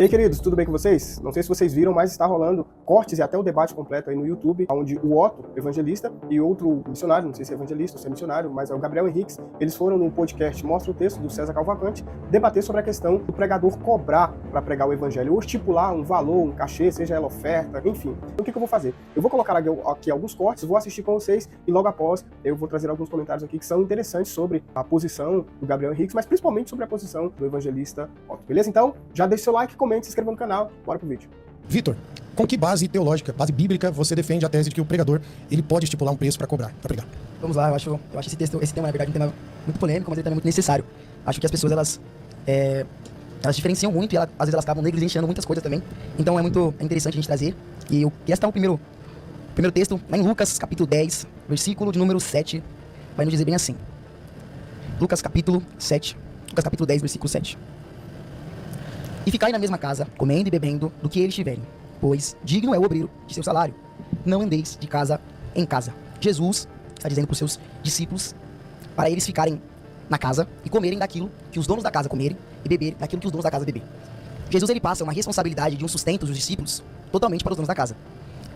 E aí, queridos, tudo bem com vocês? Não sei se vocês viram, mas está rolando cortes e até o debate completo aí no YouTube, onde o Otto, evangelista, e outro missionário, não sei se é evangelista ou se é missionário, mas é o Gabriel Henriques, eles foram num podcast Mostra o Texto, do César Cavalcante, debater sobre a questão do pregador cobrar para pregar o evangelho, ou estipular um valor, um cachê, seja ela oferta, enfim. Então, o que eu vou fazer? Eu vou colocar aqui alguns cortes, vou assistir com vocês, e logo após eu vou trazer alguns comentários aqui que são interessantes sobre a posição do Gabriel Henriques, mas principalmente sobre a posição do evangelista Otto. Beleza? Então, já deixa seu like, comente, se inscreva no canal, bora pro vídeo. Vitor, com que base teológica, base bíblica, você defende a tese de que o pregador ele pode estipular um preço para cobrar, para pregar? Vamos lá, eu acho esse tema, na verdade, um tema muito polêmico, mas ele também é muito necessário. Acho que as pessoas, elas diferenciam muito e às vezes elas acabam negligenciando muitas coisas também. Então é interessante a gente trazer. E eu queria citar o primeiro texto, lá em Lucas, capítulo 10, versículo de número 7, vai nos dizer bem assim. Lucas, capítulo 10, versículo 7. E ficai na mesma casa, comendo e bebendo do que eles tiverem, pois digno é o obreiro de seu salário. Não andeis de casa em casa. Jesus está dizendo para os seus discípulos, para eles ficarem na casa e comerem daquilo que os donos da casa comerem e beberem daquilo que os donos da casa beberem. Jesus, ele passa uma responsabilidade de um sustento dos discípulos totalmente para os donos da casa.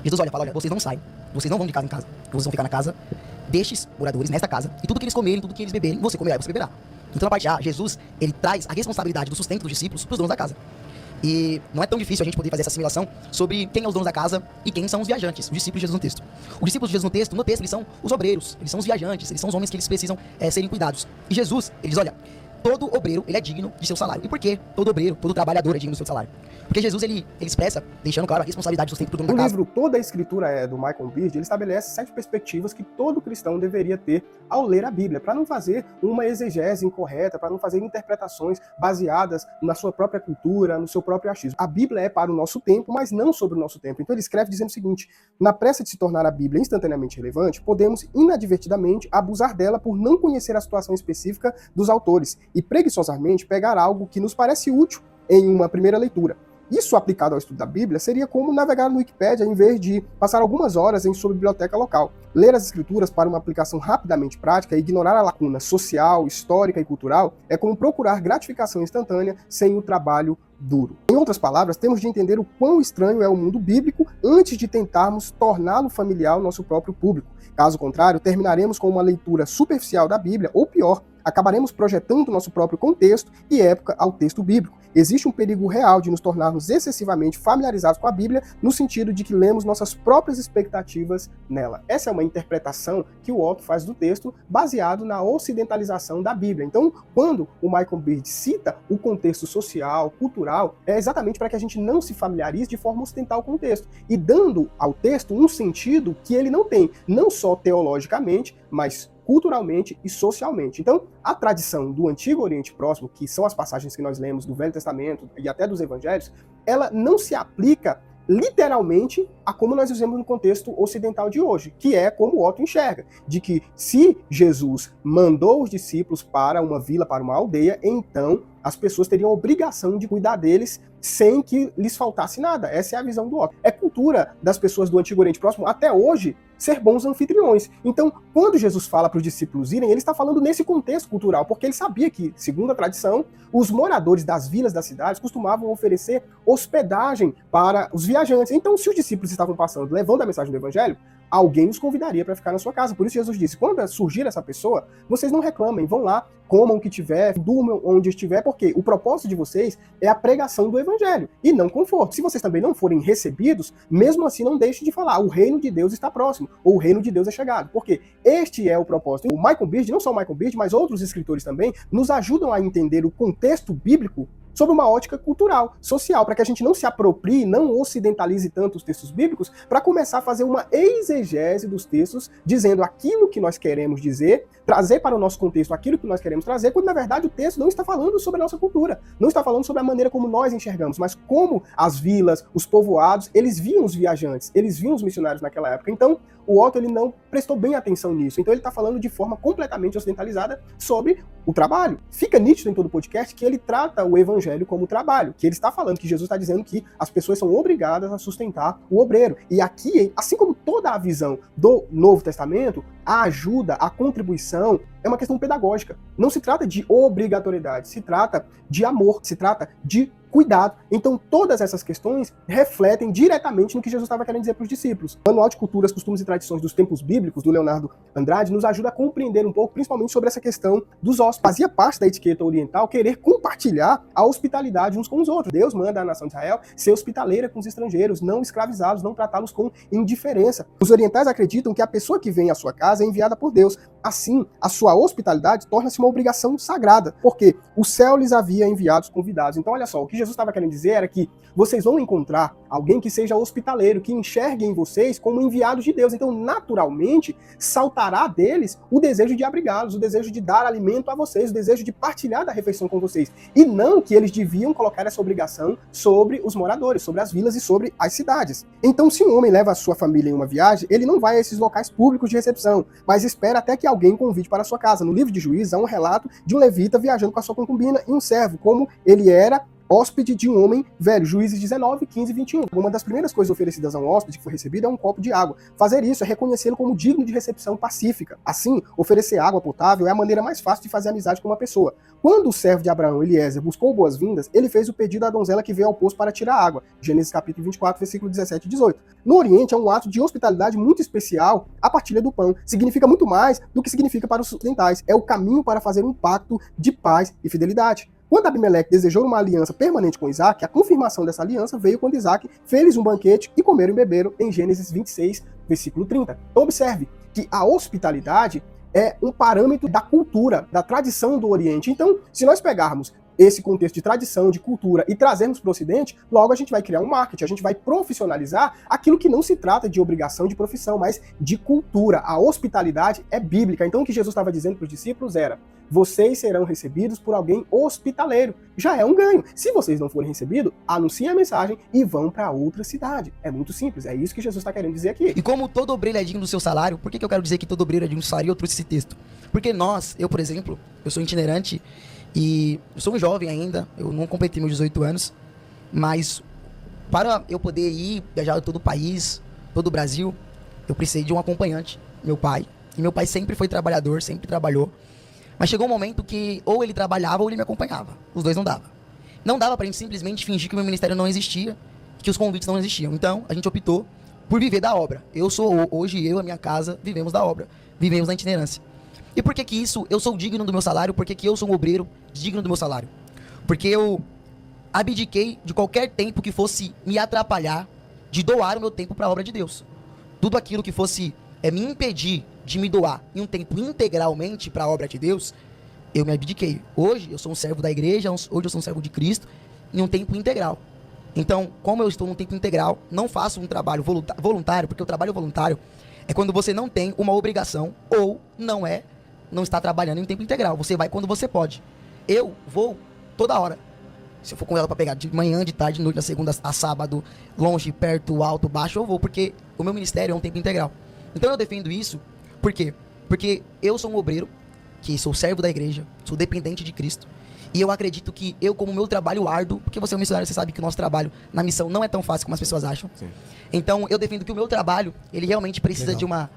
Jesus fala, vocês não saem, vocês não vão de casa em casa, vocês vão ficar na casa destes moradores, nesta casa, e tudo que eles comerem, tudo que eles beberem, você comerá e você beberá. Então, na parte A, Jesus, ele traz a responsabilidade do sustento dos discípulos para os donos da casa. E não é tão difícil a gente poder fazer essa assimilação sobre quem é os donos da casa e quem são os viajantes, os discípulos de Jesus no texto. Os discípulos de Jesus no texto, eles são os obreiros, eles são os viajantes, eles são os homens que eles precisam serem cuidados. E Jesus, ele diz, olha, todo obreiro, ele é digno de seu salário. E por que todo obreiro, todo trabalhador é digno do seu salário? Porque Jesus, ele expressa, deixando claro a responsabilidade do sustento do dono da casa. O livro Toda a Escritura é do Michael Beard, ele estabelece 7 perspectivas que todo cristão deveria ter ao ler a Bíblia, para não fazer uma exegese incorreta, para não fazer interpretações baseadas na sua própria cultura, no seu próprio achismo. A Bíblia é para o nosso tempo, mas não sobre o nosso tempo. Então ele escreve dizendo o seguinte: na pressa de se tornar a Bíblia instantaneamente relevante, podemos inadvertidamente abusar dela por não conhecer a situação específica dos autores e preguiçosamente pegar algo que nos parece útil em uma primeira leitura. Isso, aplicado ao estudo da Bíblia, seria como navegar no Wikipédia em vez de passar algumas horas em sua biblioteca local. Ler as Escrituras para uma aplicação rapidamente prática e ignorar a lacuna social, histórica e cultural é como procurar gratificação instantânea sem o trabalho duro. Em outras palavras, temos de entender o quão estranho é o mundo bíblico antes de tentarmos torná-lo familiar ao nosso próprio público. Caso contrário, terminaremos com uma leitura superficial da Bíblia, ou pior, acabaremos projetando nosso próprio contexto e época ao texto bíblico. Existe um perigo real de nos tornarmos excessivamente familiarizados com a Bíblia, no sentido de que lemos nossas próprias expectativas nela. Essa é uma interpretação que o Otto faz do texto, baseado na ocidentalização da Bíblia. Então, quando o Michael Beard cita o contexto social, cultural, é exatamente para que a gente não se familiarize de forma ocidental com o texto, e dando ao texto um sentido que ele não tem, não só teologicamente, mas culturalmente e socialmente. Então, a tradição do Antigo Oriente Próximo, que são as passagens que nós lemos do Velho Testamento e até dos Evangelhos, ela não se aplica literalmente a como nós vivemos no contexto ocidental de hoje, que é como o Otto enxerga, de que se Jesus mandou os discípulos para uma vila, para uma aldeia, então as pessoas teriam a obrigação de cuidar deles sem que lhes faltasse nada. Essa é a visão do Otto. É cultura das pessoas do Antigo Oriente Próximo, até hoje, ser bons anfitriões. Então, quando Jesus fala para os discípulos irem, ele está falando nesse contexto cultural, porque ele sabia que, segundo a tradição, os moradores das vilas das cidades costumavam oferecer hospedagem para os viajantes. Então, se os discípulos estavam passando, levando a mensagem do Evangelho, alguém os convidaria para ficar na sua casa. Por isso Jesus disse, quando surgir essa pessoa, vocês não reclamem, vão lá, comam o que tiver, durmam onde estiver, porque o propósito de vocês é a pregação do Evangelho, e não conforto. Se vocês também não forem recebidos, mesmo assim não deixe de falar, o reino de Deus está próximo, ou o reino de Deus é chegado, porque este é o propósito. O Michael Beard, não só o Michael Beard, mas outros escritores também, nos ajudam a entender o contexto bíblico sob uma ótica cultural, social, para que a gente não se aproprie, não ocidentalize tanto os textos bíblicos, para começar a fazer uma exegese dos textos, dizendo aquilo que nós queremos dizer, trazer para o nosso contexto aquilo que nós queremos trazer, quando na verdade o texto não está falando sobre a nossa cultura, não está falando sobre a maneira como nós enxergamos, mas como as vilas, os povoados, eles viam os viajantes, eles viam os missionários naquela época. Então, o Otto, ele não prestou bem atenção nisso. Então ele está falando de forma completamente ocidentalizada sobre o trabalho. Fica nítido em todo o podcast que ele trata o evangelho como trabalho, que ele está falando, que Jesus está dizendo que as pessoas são obrigadas a sustentar o obreiro. E aqui, assim como toda a visão do Novo Testamento, a ajuda, a contribuição, é uma questão pedagógica. Não se trata de obrigatoriedade, se trata de amor, se trata de cuidado. Então, todas essas questões refletem diretamente no que Jesus estava querendo dizer para os discípulos. O Manual de Culturas, Costumes e Tradições dos Tempos Bíblicos, do Leonardo Andrade, nos ajuda a compreender um pouco, principalmente sobre essa questão dos hóspedes. Fazia parte da etiqueta oriental querer compartilhar a hospitalidade uns com os outros. Deus manda a nação de Israel ser hospitaleira com os estrangeiros, não escravizá-los, não tratá-los com indiferença. Os orientais acreditam que a pessoa que vem à sua casa é enviada por Deus. Assim, a sua hospitalidade torna-se uma obrigação sagrada, porque o céu lhes havia enviado os convidados. Então, olha só, o que Jesus estava querendo dizer era que vocês vão encontrar alguém que seja hospitaleiro, que enxergue em vocês como enviados de Deus. Então, naturalmente, saltará deles o desejo de abrigá-los, o desejo de dar alimento a vocês, o desejo de partilhar da refeição com vocês. E não que eles deviam colocar essa obrigação sobre os moradores, sobre as vilas e sobre as cidades. Então, se um homem leva a sua família em uma viagem, ele não vai a esses locais públicos de recepção, mas espera até que alguém convide para a sua casa. No livro de Juízes, há um relato de um levita viajando com a sua concubina e um servo, como ele era hóspede de um homem velho. Juízes 19, 15 e 21. Uma das primeiras coisas oferecidas a um hóspede que foi recebido é um copo de água. Fazer isso é reconhecê-lo como digno de recepção pacífica. Assim, oferecer água potável é a maneira mais fácil de fazer amizade com uma pessoa. Quando o servo de Abraão, Eliezer, buscou boas-vindas, ele fez o pedido à donzela que veio ao poço para tirar água. Gênesis capítulo 24, versículo 17 e 18. No Oriente, é um ato de hospitalidade muito especial a partilha do pão. Significa muito mais do que significa para os ocidentais. É o caminho para fazer um pacto de paz e fidelidade. Quando Abimeleque desejou uma aliança permanente com Isaac, a confirmação dessa aliança veio quando Isaac fez um banquete e comeram e beberam em Gênesis 26, versículo 30. Então observe que a hospitalidade é um parâmetro da cultura, da tradição do Oriente. Então, se nós pegarmos esse contexto de tradição, de cultura, e trazermos para o Ocidente, logo a gente vai criar um marketing, a gente vai profissionalizar aquilo que não se trata de obrigação de profissão, mas de cultura. A hospitalidade é bíblica. Então o que Jesus estava dizendo para os discípulos era: vocês serão recebidos por alguém hospitaleiro. Já é um ganho. Se vocês não forem recebidos, anunciem a mensagem e vão para outra cidade. É muito simples, é isso que Jesus está querendo dizer aqui. E como todo obreiro é digno do seu salário, por que eu quero dizer que todo obreiro é digno do salário? Eu trouxe esse texto. Porque eu, por exemplo, eu sou itinerante e eu sou um jovem ainda, eu não completei meus 18 anos, mas para eu poder ir viajar todo o país, todo o Brasil, eu precisei de um acompanhante, meu pai. E meu pai sempre foi trabalhador, sempre trabalhou. Mas chegou um momento que ou ele trabalhava ou ele me acompanhava. Os dois não dava. Não dava pra gente simplesmente fingir que o meu ministério não existia, que os convites não existiam. Então, a gente optou por viver da obra. Hoje eu e a minha casa vivemos da obra, vivemos da itinerância. E por que que isso, eu sou digno do meu salário? Por que que eu sou um obreiro digno do meu salário? Porque eu abdiquei de qualquer tempo que fosse me atrapalhar de doar o meu tempo para a obra de Deus. Tudo aquilo que fosse me impedir de me doar em um tempo integralmente para a obra de Deus, eu me abdiquei. Hoje eu sou um servo da igreja, hoje eu sou um servo de Cristo em um tempo integral. Então, como eu estou num tempo integral, não faço um trabalho voluntário, porque o trabalho voluntário é quando você não tem uma obrigação ou não está trabalhando em tempo integral. Você vai quando você pode. Eu vou toda hora. Se eu for com ela para pegar de manhã, de tarde, de noite, da segunda a sábado, longe, perto, alto, baixo, eu vou, porque o meu ministério é um tempo integral. Então eu defendo isso, por quê? Porque eu sou um obreiro, que sou servo da igreja, sou dependente de Cristo, e eu acredito que eu, como meu trabalho árduo, porque você é um missionário, você sabe que o nosso trabalho na missão não é tão fácil como as pessoas acham. Sim. Então eu defendo que o meu trabalho, ele realmente precisa de uma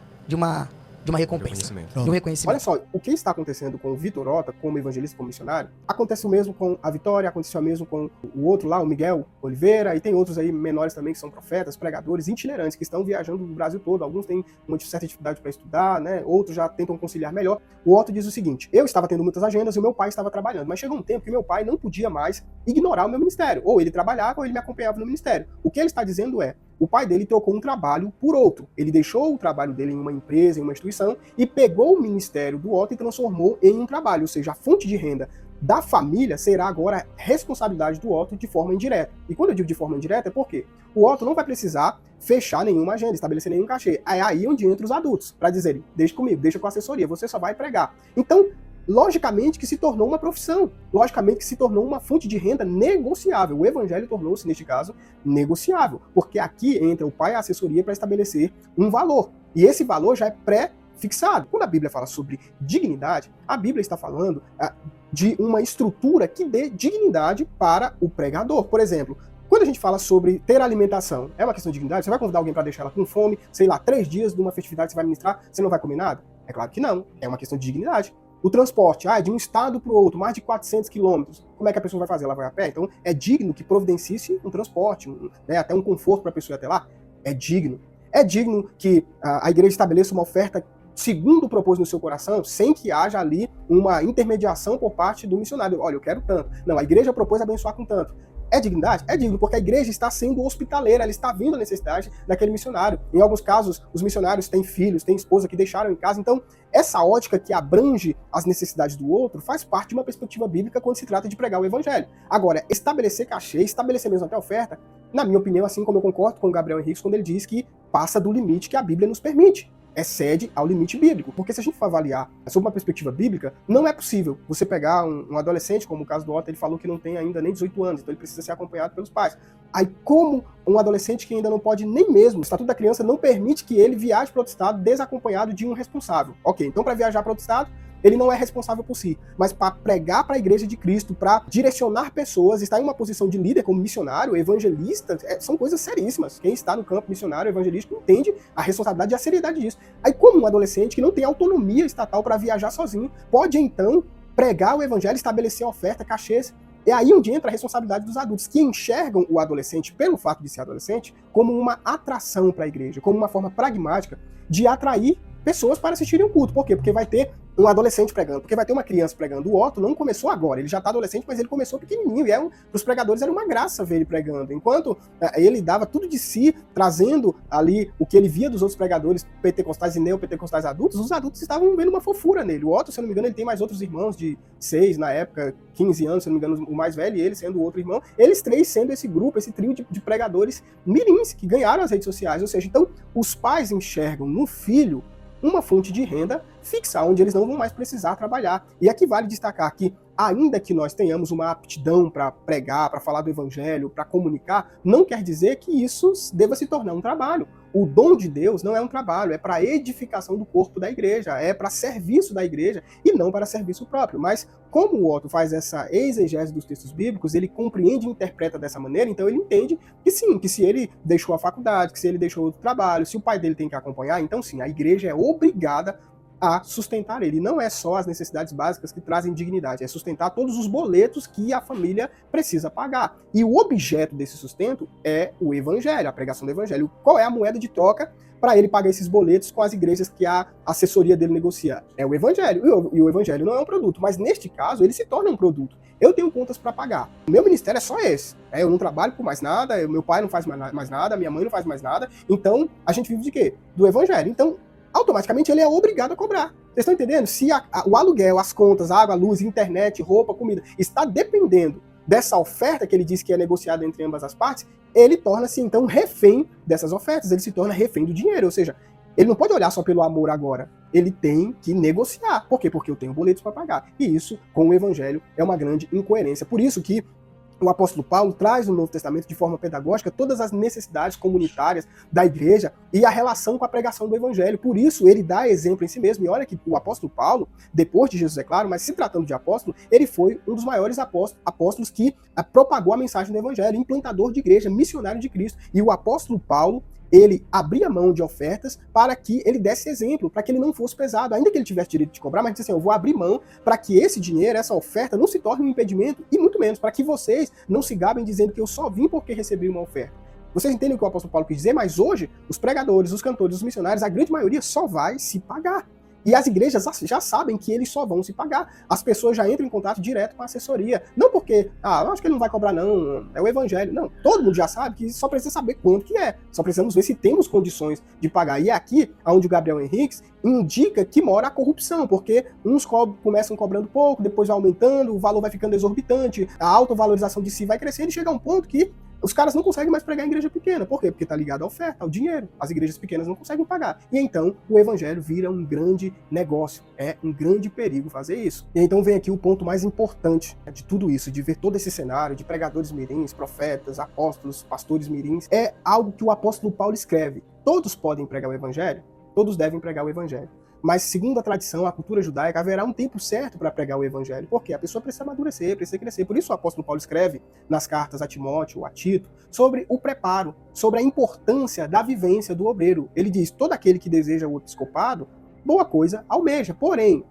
recompensa, de um reconhecimento. Olha só, o que está acontecendo com o Vitor Ota, como evangelista, como missionário, acontece o mesmo com a Vitória, aconteceu o mesmo com o outro lá, o Miguel Oliveira, e tem outros aí menores também que são profetas, pregadores, itinerantes, que estão viajando no Brasil todo. Alguns têm uma certa dificuldade para estudar, né? Outros já tentam conciliar melhor. O Otto diz o seguinte: eu estava tendo muitas agendas e o meu pai estava trabalhando, mas chegou um tempo que meu pai não podia mais ignorar o meu ministério. Ou ele trabalhava ou ele me acompanhava no ministério. O que ele está dizendo é: o pai dele trocou um trabalho por outro. Ele deixou o trabalho dele em uma empresa, em uma instituição, e pegou o ministério do Otto e transformou em um trabalho. Ou seja, a fonte de renda da família será agora responsabilidade do Otto de forma indireta. E quando eu digo de forma indireta é porque o Otto não vai precisar fechar nenhuma agenda, estabelecer nenhum cachê. É aí onde entram os adultos, para dizerem: deixa comigo, deixa com a assessoria, você só vai pregar. Então, logicamente que se tornou uma profissão, logicamente que se tornou uma fonte de renda negociável. O evangelho tornou-se, neste caso, negociável, porque aqui entra o pai e a assessoria para estabelecer um valor, e esse valor já é pré-fixado. Quando a Bíblia fala sobre dignidade, a Bíblia está falando de uma estrutura que dê dignidade para o pregador. Por exemplo, quando a gente fala sobre ter alimentação, é uma questão de dignidade? Você vai convidar alguém para deixar ela com fome, sei lá, 3 dias de uma festividade que você vai ministrar, você não vai comer nada? É claro que não, é uma questão de dignidade. O transporte, de um estado para o outro, mais de 400 quilômetros, como é que a pessoa vai fazer? Ela vai a pé? Então, é digno que providencie um transporte, até um conforto para a pessoa ir até lá. É digno. É digno que a igreja estabeleça uma oferta segundo propôs no seu coração, sem que haja ali uma intermediação por parte do missionário. Olha, eu quero tanto. Não, a igreja propôs abençoar com tanto. É dignidade? É digno, porque a igreja está sendo hospitaleira, ela está vendo a necessidade daquele missionário. Em alguns casos, os missionários têm filhos, têm esposa que deixaram em casa. Então, essa ótica que abrange as necessidades do outro faz parte de uma perspectiva bíblica quando se trata de pregar o evangelho. Agora, estabelecer cachê, estabelecer mesmo até oferta, na minha opinião, assim como eu concordo com o Gabriel Henriques quando ele diz que passa do limite que a Bíblia nos permite. Excede ao limite bíblico. Porque se a gente for avaliar sob uma perspectiva bíblica, não é possível você pegar um adolescente, como o caso do Otto, ele falou que não tem ainda nem 18 anos, então ele precisa ser acompanhado pelos pais. Aí como um adolescente que ainda não pode nem mesmo, o Estatuto da Criança não permite que ele viaje para outro estado desacompanhado de um responsável. Ok, então para viajar para outro estado, ele não é responsável por si, mas para pregar para a igreja de Cristo, para direcionar pessoas, estar em uma posição de líder como missionário, evangelista, são coisas seríssimas. Quem está no campo missionário, evangelístico, entende a responsabilidade e a seriedade disso. Aí como um adolescente que não tem autonomia estatal para viajar sozinho, pode então pregar o evangelho, estabelecer oferta, cachês. É aí onde entra a responsabilidade dos adultos, que enxergam o adolescente, pelo fato de ser adolescente, como uma atração para a igreja, como uma forma pragmática de atrair pessoas para assistirem o culto. Por quê? Porque vai ter um adolescente pregando, porque vai ter uma criança pregando. O Otto não começou agora, ele já está adolescente, mas ele começou pequenininho, e para os pregadores era uma graça ver ele pregando. Enquanto ele dava tudo de si, trazendo ali o que ele via dos outros pregadores pentecostais e neopentecostais adultos, os adultos estavam vendo uma fofura nele. O Otto, se eu não me engano, ele tem mais outros irmãos de 6, na época, 15 anos, se eu não me engano, o mais velho, e ele sendo o outro irmão, eles três sendo esse grupo, esse trio de pregadores mirins, que ganharam as redes sociais. Ou seja, então, os pais enxergam no filho uma fonte de renda fixa, onde eles não vão mais precisar trabalhar. E aqui vale destacar que, ainda que nós tenhamos uma aptidão para pregar, para falar do evangelho, para comunicar, não quer dizer que isso deva se tornar um trabalho. O dom de Deus não é um trabalho, é para edificação do corpo da igreja, é para serviço da igreja e não para serviço próprio. Mas como o Otto faz essa exegese dos textos bíblicos, ele compreende e interpreta dessa maneira, então ele entende que sim, que se ele deixou a faculdade, que se ele deixou outro trabalho, se o pai dele tem que acompanhar, então sim, a igreja é obrigada a sustentar ele. E não é só as necessidades básicas que trazem dignidade, é sustentar todos os boletos que a família precisa pagar. E o objeto desse sustento é o evangelho, a pregação do evangelho. Qual é a moeda de troca para ele pagar esses boletos com as igrejas que a assessoria dele negocia? É o evangelho. E o evangelho não é um produto, mas neste caso ele se torna um produto. Eu tenho contas para pagar. O meu ministério é só esse. Eu não trabalho por mais nada, meu pai não faz mais nada, minha mãe não faz mais nada. Então, a gente vive de quê? Do evangelho. Então, automaticamente ele é obrigado a cobrar. Vocês estão entendendo? Se o aluguel, as contas, água, luz, internet, roupa, comida, está dependendo dessa oferta que ele diz que é negociada entre ambas as partes, ele torna-se então refém dessas ofertas, ele se torna refém do dinheiro, ou seja, ele não pode olhar só pelo amor agora, ele tem que negociar. Por quê? Porque eu tenho boletos para pagar. E isso, com o evangelho, é uma grande incoerência. Por isso que o apóstolo Paulo traz no Novo Testamento de forma pedagógica todas as necessidades comunitárias da igreja e a relação com a pregação do evangelho. Por isso, ele dá exemplo em si mesmo. E olha que o apóstolo Paulo, depois de Jesus, é claro, mas se tratando de apóstolo, ele foi um dos maiores apóstolos que propagou a mensagem do evangelho, implantador de igreja, missionário de Cristo. E o apóstolo Paulo, ele abria mão de ofertas para que ele desse exemplo, para que ele não fosse pesado, ainda que ele tivesse direito de cobrar, mas disse assim, eu vou abrir mão para que esse dinheiro, essa oferta, não se torne um impedimento, e muito menos, para que vocês não se gabem dizendo que eu só vim porque recebi uma oferta. Vocês entendem o que o apóstolo Paulo quis dizer? Mas hoje, os pregadores, os cantores, os missionários, a grande maioria só vai se pagar. E as igrejas já sabem que eles só vão se pagar. As pessoas já entram em contato direto com a assessoria. Não porque, eu acho que ele não vai cobrar não, é o evangelho. Não, todo mundo já sabe que só precisa saber quanto que é. Só precisamos ver se temos condições de pagar. E é aqui onde o Gabriel Henriques indica que mora a corrupção, porque uns começam cobrando pouco, depois vai aumentando, o valor vai ficando exorbitante, a autovalorização de si vai crescendo e chega a um ponto que os caras não conseguem mais pregar em igreja pequena. Por quê? Porque está ligado à oferta, ao dinheiro. As igrejas pequenas não conseguem pagar. E então o evangelho vira um grande negócio. É um grande perigo fazer isso. E então vem aqui o ponto mais importante de tudo isso, de ver todo esse cenário de pregadores mirins, profetas, apóstolos, pastores mirins. É algo que o apóstolo Paulo escreve. Todos podem pregar o evangelho? Todos devem pregar o evangelho. Mas, segundo a tradição, a cultura judaica, haverá um tempo certo para pregar o evangelho. Porque a pessoa precisa amadurecer, precisa crescer. Por isso o apóstolo Paulo escreve nas cartas a Timóteo, a Tito, sobre o preparo, sobre a importância da vivência do obreiro. Ele diz, todo aquele que deseja o episcopado, boa coisa almeja. Porém,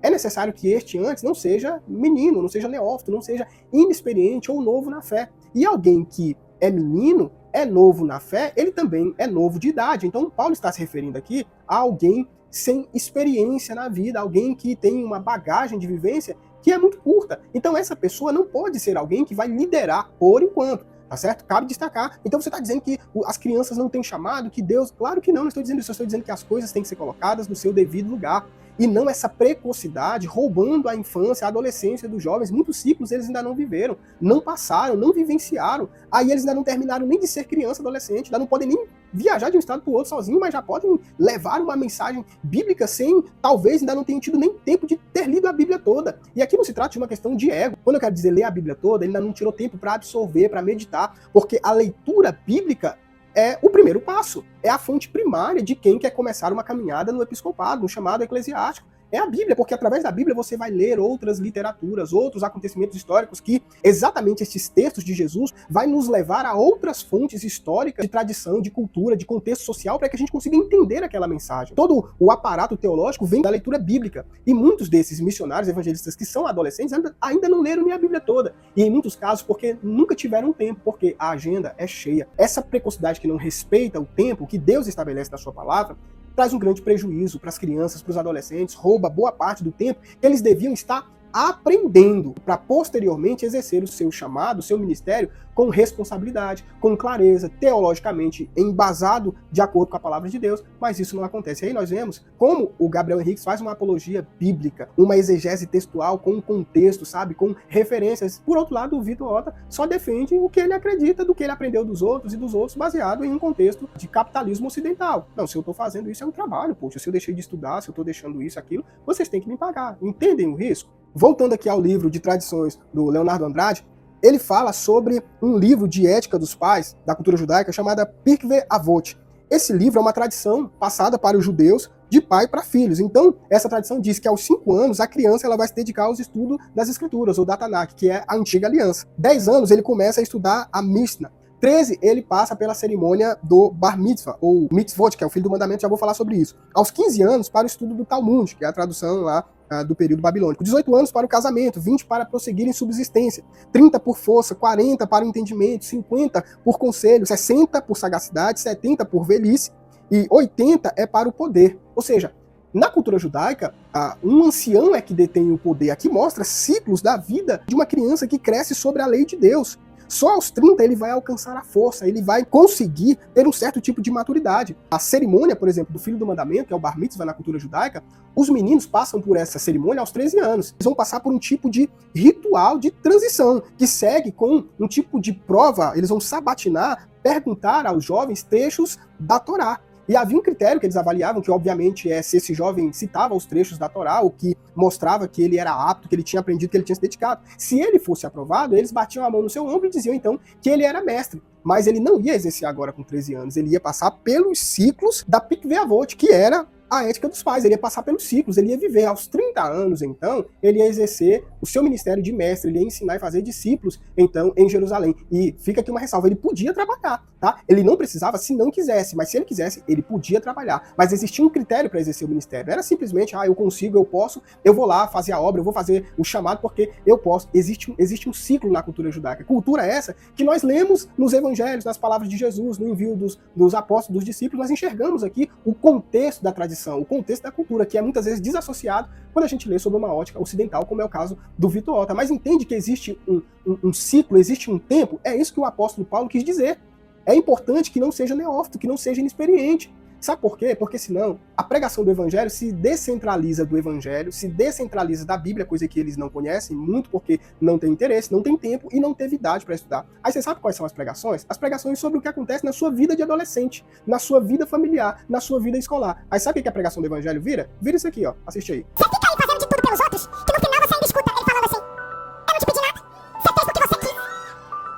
é necessário que este antes não seja menino, não seja neófito, não seja inexperiente ou novo na fé. E alguém que é menino, é novo na fé, ele também é novo de idade. Então Paulo está se referindo aqui a alguém sem experiência na vida, alguém que tem uma bagagem de vivência que é muito curta. Então essa pessoa não pode ser alguém que vai liderar por enquanto. Tá certo? Cabe destacar. Então você está dizendo que as crianças não têm chamado, que Deus... Claro que não estou dizendo isso. Eu estou dizendo que as coisas têm que ser colocadas no seu devido lugar. E não essa precocidade roubando a infância, a adolescência dos jovens. Muitos ciclos eles ainda não viveram, não passaram, não vivenciaram. Aí eles ainda não terminaram nem de ser criança, adolescente, ainda não podem nem viajar de um estado para o outro sozinho, mas já podem levar uma mensagem bíblica sem, talvez ainda não tenham tido nem tempo de ter lido a Bíblia toda. E aqui não se trata de uma questão de ego. Quando eu quero dizer ler a Bíblia toda, ele ainda não tirou tempo para absorver, para meditar, porque a leitura bíblica é o primeiro passo, é a fonte primária de quem quer começar uma caminhada no episcopado, no chamado eclesiástico. É a Bíblia, porque através da Bíblia você vai ler outras literaturas, outros acontecimentos históricos que exatamente esses textos de Jesus vai nos levar a outras fontes históricas de tradição, de cultura, de contexto social para que a gente consiga entender aquela mensagem. Todo o aparato teológico vem da leitura bíblica. E muitos desses missionários evangelistas que são adolescentes ainda não leram nem a Bíblia toda. E em muitos casos porque nunca tiveram tempo, porque a agenda é cheia. Essa precocidade que não respeita o tempo que Deus estabelece na sua palavra traz um grande prejuízo para as crianças, para os adolescentes, rouba boa parte do tempo que eles deviam estar aprendendo para posteriormente exercer o seu chamado, o seu ministério com responsabilidade, com clareza, teologicamente embasado de acordo com a palavra de Deus, mas isso não acontece. Aí nós vemos como o Gabriel Henriques faz uma apologia bíblica, uma exegese textual com um contexto, sabe, com referências. Por outro lado, o Vitor Ota só defende o que ele acredita, do que ele aprendeu dos outros e dos outros, baseado em um contexto de capitalismo ocidental. Não, se eu estou fazendo isso é um trabalho, poxa, se eu deixei de estudar, se eu estou deixando isso, aquilo, vocês têm que me pagar. Entendem o risco? Voltando aqui ao livro de tradições do Leonardo Andrade, ele fala sobre um livro de ética dos pais da cultura judaica chamada Pirkei Avot. Esse livro é uma tradição passada para os judeus de pai para filhos. Então, essa tradição diz que aos 5 anos a criança ela vai se dedicar aos estudos das escrituras, ou da Tanakh, que é a antiga aliança. 10 anos ele começa a estudar a Mishnah. 13, ele passa pela cerimônia do Bar Mitzvah, ou Mitzvot, que é o filho do mandamento, já vou falar sobre isso. Aos 15 anos, para o estudo do Talmud, que é a tradução lá do período babilônico. 18 anos para o casamento, 20 para prosseguir em subsistência, 30 por força, 40 para o entendimento, 50 por conselho, 60 por sagacidade, 70 por velhice e 80 é para o poder. Ou seja, na cultura judaica, um ancião é que detém o poder. Aqui mostra ciclos da vida de uma criança que cresce sobre a lei de Deus. Só aos 30 ele vai alcançar a força, ele vai conseguir ter um certo tipo de maturidade. A cerimônia, por exemplo, do filho do mandamento, que é o Bar Mitzvah na cultura judaica, os meninos passam por essa cerimônia aos 13 anos. Eles vão passar por um tipo de ritual de transição, que segue com um tipo de prova, eles vão sabatinar, perguntar aos jovens trechos da Torá. E havia um critério que eles avaliavam, que obviamente é se esse jovem citava os trechos da Torá, o que mostrava que ele era apto, que ele tinha aprendido, que ele tinha se dedicado. Se ele fosse aprovado, eles batiam a mão no seu ombro e diziam então que ele era mestre. Mas ele não ia exercer agora com 13 anos, ele ia passar pelos ciclos da Pirkei Avot, que era a ética dos pais, ele ia passar pelos ciclos, ele ia viver aos 30 anos, então, ele ia exercer o seu ministério de mestre, ele ia ensinar e fazer discípulos, então, em Jerusalém. E fica aqui uma ressalva, ele podia trabalhar, tá? Ele não precisava se não quisesse, mas se ele quisesse, ele podia trabalhar. Mas existia um critério para exercer o ministério, não era simplesmente, eu consigo, eu posso, eu vou lá fazer a obra, eu vou fazer o chamado porque eu posso. Existe um ciclo na cultura judaica. Cultura essa que nós lemos nos evangelhos, nas palavras de Jesus, no envio dos apóstolos, dos discípulos, nós enxergamos aqui o contexto da tradição, o contexto da cultura, que é muitas vezes desassociado quando a gente lê sobre uma ótica ocidental, como é o caso do Vitor Ota. Mas entende que existe um ciclo, existe um tempo, é isso que o apóstolo Paulo quis dizer. É importante que não seja neófito, que não seja inexperiente. Sabe por quê? Porque senão a pregação do evangelho se descentraliza do evangelho, se descentraliza da Bíblia, coisa que eles não conhecem, muito porque não tem interesse, não tem tempo e não teve idade para estudar. Aí você sabe quais são as pregações? As pregações sobre o que acontece na sua vida de adolescente, na sua vida familiar, na sua vida escolar. Aí sabe o que a pregação do evangelho vira? Vira isso aqui, ó. Assiste aí. Você fica aí fazendo de tudo pelos outros, que no final você ainda escuta ele falando assim: eu não te pedi nada, você fez porque você quis.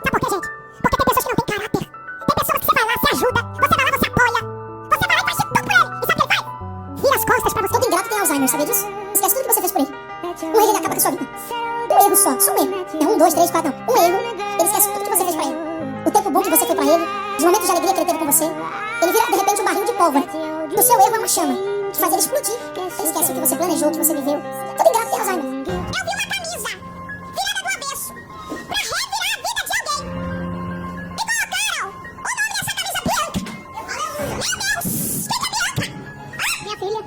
Sabe por quê, gente? Porque tem pessoas que não têm caráter. Tem pessoas que você vai lá, se ajuda, você vai lá, você apoia. Você vai lá e faz de tudo por ele. E sabe o que ele faz? Vira as costas pra você. Todo ingrato tem Alzheimer, sabia disso? Esquece tudo que você fez por ele. Um erro ele acaba com a sua vida. Um erro só um erro. Não 1, 2, 3, 4, não. Um erro, ele esquece tudo que você fez pra ele. O tempo bom que você foi pra ele, os momentos de alegria que ele teve com você, ele vira de repente um barril de pólvora. O seu erro é uma chama. de fazer explodir. Esquece o que você planejou, o que você viveu. Tudo ingrato tem Alzheimer. Eu vi uma camisa virada do avesso pra revirar a vida de alguém. E colocaram o nome dessa camisa Bianca. Meu Deus! Quem é Bianca? Minha filha.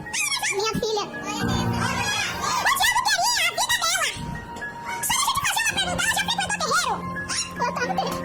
Minha filha. O diabo queria a vida dela. Só a gente fazer uma pergunta, ela já frequentou terreiro? Ela tá no terreiro.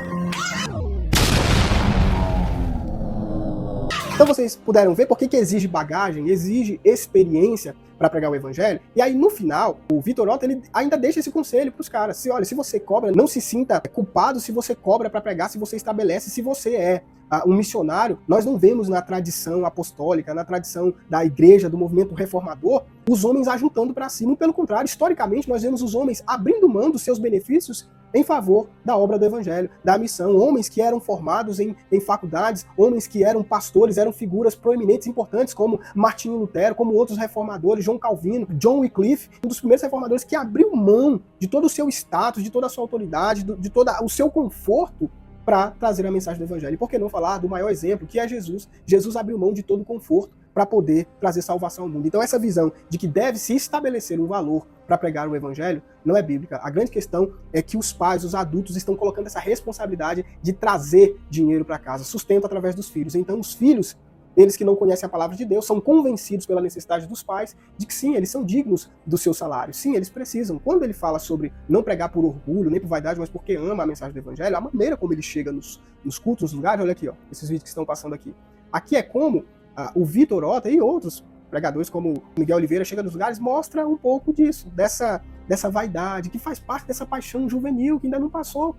Então vocês puderam ver por que exige bagagem, exige experiência para pregar o evangelho. E aí no final, o Vitor Otto ele ainda deixa esse conselho para os caras. Olha, se você cobra, não se sinta culpado se você cobra para pregar, se você estabelece, se você é um missionário. Nós não vemos na tradição apostólica, na tradição da igreja, do movimento reformador, os homens ajuntando para cima. Pelo contrário, historicamente, nós vemos os homens abrindo mão dos seus benefícios em favor da obra do evangelho, da missão. Homens que eram formados em faculdades, homens que eram pastores, eram figuras proeminentes, importantes, como Martinho Lutero, como outros reformadores, João Calvino, John Wycliffe, um dos primeiros reformadores que abriu mão de todo o seu status, de toda a sua autoridade, de todo o seu conforto para trazer a mensagem do evangelho. E por que não falar do maior exemplo, que é Jesus? Jesus abriu mão de todo o conforto para poder trazer salvação ao mundo. Então essa visão de que deve se estabelecer um valor para pregar o evangelho não é bíblica. A grande questão é que os pais, os adultos, estão colocando essa responsabilidade de trazer dinheiro para casa, sustento através dos filhos. Então os filhos, eles que não conhecem a palavra de Deus, são convencidos pela necessidade dos pais de que sim, eles são dignos do seu salário. Sim, eles precisam. Quando ele fala sobre não pregar por orgulho, nem por vaidade, mas porque ama a mensagem do evangelho, a maneira como ele chega nos cultos, nos lugares, olha aqui, ó, esses vídeos que estão passando aqui. Aqui é como o Vitor Otto e outros pregadores como Miguel Oliveira chega nos lugares, mostra um pouco disso, dessa vaidade, que faz parte dessa paixão juvenil que ainda não passou.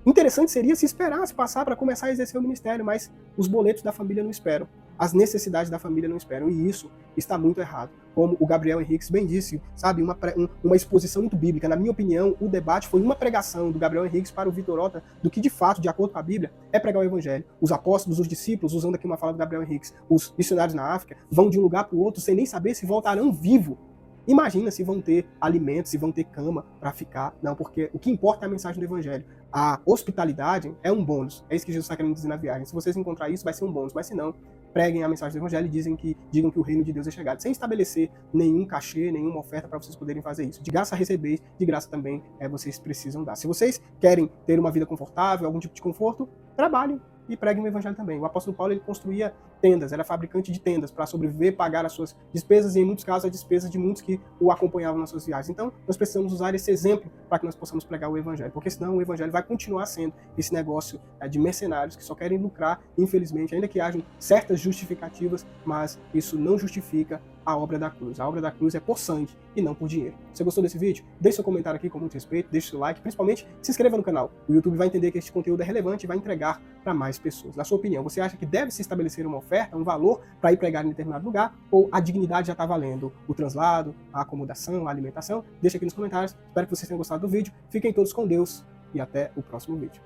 Interessante seria se esperasse passar para começar a exercer o ministério, mas os boletos da família não esperam. As necessidades da família não esperam, e isso está muito errado. Como o Gabriel Henriques bem disse, sabe, uma exposição muito bíblica. Na minha opinião, o debate foi uma pregação do Gabriel Henriques para o Vitor Otto do que, de fato, de acordo com a Bíblia, é pregar o evangelho. Os apóstolos, os discípulos, usando aqui uma fala do Gabriel Henriques, os missionários na África, vão de um lugar para o outro sem nem saber se voltarão vivos. Imagina se vão ter alimentos, se vão ter cama para ficar. Não, porque o que importa é a mensagem do evangelho. A hospitalidade é um bônus. É isso que Jesus está querendo dizer na viagem. Se vocês encontrarem isso, vai ser um bônus. Mas se não, preguem a mensagem do evangelho e digam que o reino de Deus é chegado. Sem estabelecer nenhum cachê, nenhuma oferta para vocês poderem fazer isso. De graça receber, de graça também vocês precisam dar. Se vocês querem ter uma vida confortável, algum tipo de conforto, trabalhem e preguem o evangelho também. O apóstolo Paulo ele construía tendas, era fabricante de tendas para sobreviver, pagar as suas despesas e, em muitos casos, as despesas de muitos que o acompanhavam nas suas viagens. Então, nós precisamos usar esse exemplo para que nós possamos pregar o evangelho, porque senão o evangelho vai continuar sendo esse negócio de mercenários que só querem lucrar, infelizmente, ainda que hajam certas justificativas, mas isso não justifica a obra da cruz. A obra da cruz é por sangue e não por dinheiro. Você gostou desse vídeo? Deixe seu comentário aqui com muito respeito, deixe seu like, principalmente se inscreva no canal. O YouTube vai entender que este conteúdo é relevante e vai entregar para mais pessoas. Na sua opinião, você acha que deve se estabelecer uma oferta, um valor para ir pregar em determinado lugar, ou a dignidade já está valendo? O translado, a acomodação, a alimentação? Deixa aqui nos comentários. Espero que vocês tenham gostado do vídeo. Fiquem todos com Deus e até o próximo vídeo.